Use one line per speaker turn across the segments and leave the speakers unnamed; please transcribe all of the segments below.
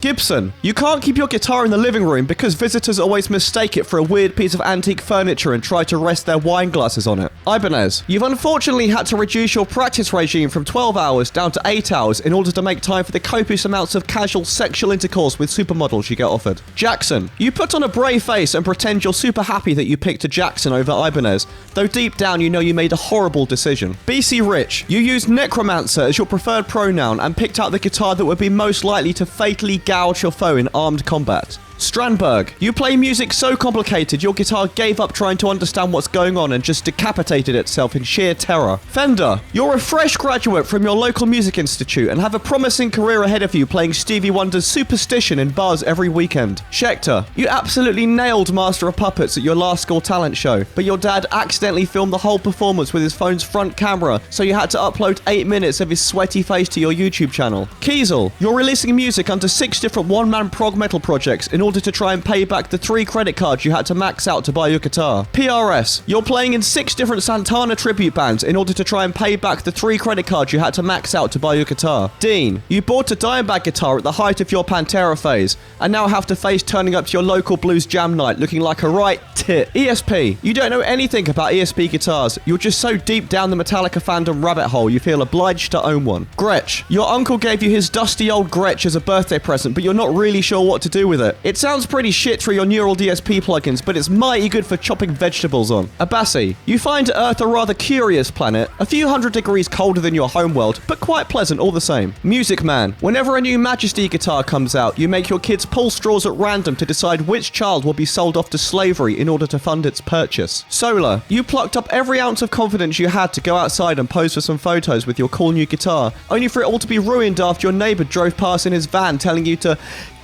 Gibson, you can't keep your guitar in the living room because visitors always mistake it for a weird piece of antique furniture and try to rest their wine glasses on it. Ibanez, you've unfortunately had to reduce your practice regime from 12 hours down to 8 hours in order to make time for the copious amounts of casual sexual intercourse with supermodels you get offered. Jackson, you put on a brave face and pretend you're super happy that you picked a Jackson over Ibanez, though deep down you know you made a horrible decision. BC Rich, you used necromancer as your preferred pronoun and picked out the guitar that would be most likely to fatally gouge your foe in armed combat. Strandberg, you play music so complicated your guitar gave up trying to understand what's going on and just decapitated itself in sheer terror. Fender, you're a fresh graduate from your local music institute and have a promising career ahead of you playing Stevie Wonder's Superstition in bars every weekend. Schechter, you absolutely nailed Master of Puppets at your last school talent show, but your dad accidentally filmed the whole performance with his phone's front camera, so you had to upload 8 minutes of his sweaty face to your YouTube channel. Kiesel, you're releasing music under 6 different one-man prog metal projects in order to try and pay back the 3 credit cards you had to max out to buy your guitar. PRS, you're playing in 6 different Santana tribute bands in order to try and pay back the 3 credit cards you had to max out to buy your guitar. Dean, you bought a Dimebag guitar at the height of your Pantera phase and now have to face turning up to your local blues jam night looking like a right tit. ESP, you don't know anything about ESP guitars. You're just so deep down the Metallica fandom rabbit hole you feel obliged to own one. Gretsch, your uncle gave you his dusty old Gretsch as a birthday present, but you're not really sure what to do with it. It sounds pretty shit through your neural DSP plugins, but it's mighty good for chopping vegetables on. Abasi, you find Earth a rather curious planet, a few hundred degrees colder than your homeworld, but quite pleasant all the same. Music Man, whenever a new Majesty guitar comes out, you make your kids pull straws at random to decide which child will be sold off to slavery in order to fund its purchase. Solar, you plucked up every ounce of confidence you had to go outside and pose for some photos with your cool new guitar, only for it all to be ruined after your neighbor drove past in his van telling you to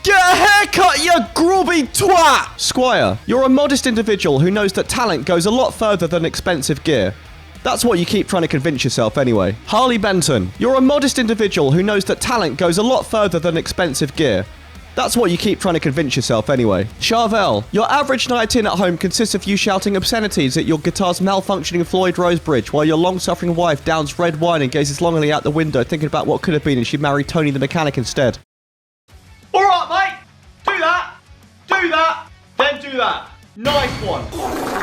get a haircut, you grubby twat! Squier, you're a modest individual who knows that talent goes a lot further than expensive gear. That's what you keep trying to convince yourself anyway. Harley Benton, you're a modest individual who knows that talent goes a lot further than expensive gear. That's what you keep trying to convince yourself anyway. Charvel, your average night in at home consists of you shouting obscenities at your guitar's malfunctioning Floyd Rose bridge while your long-suffering wife downs red wine and gazes longingly out the window thinking about what could have been if she married Tony the mechanic instead. Alright mate, do that, then do that. Nice one.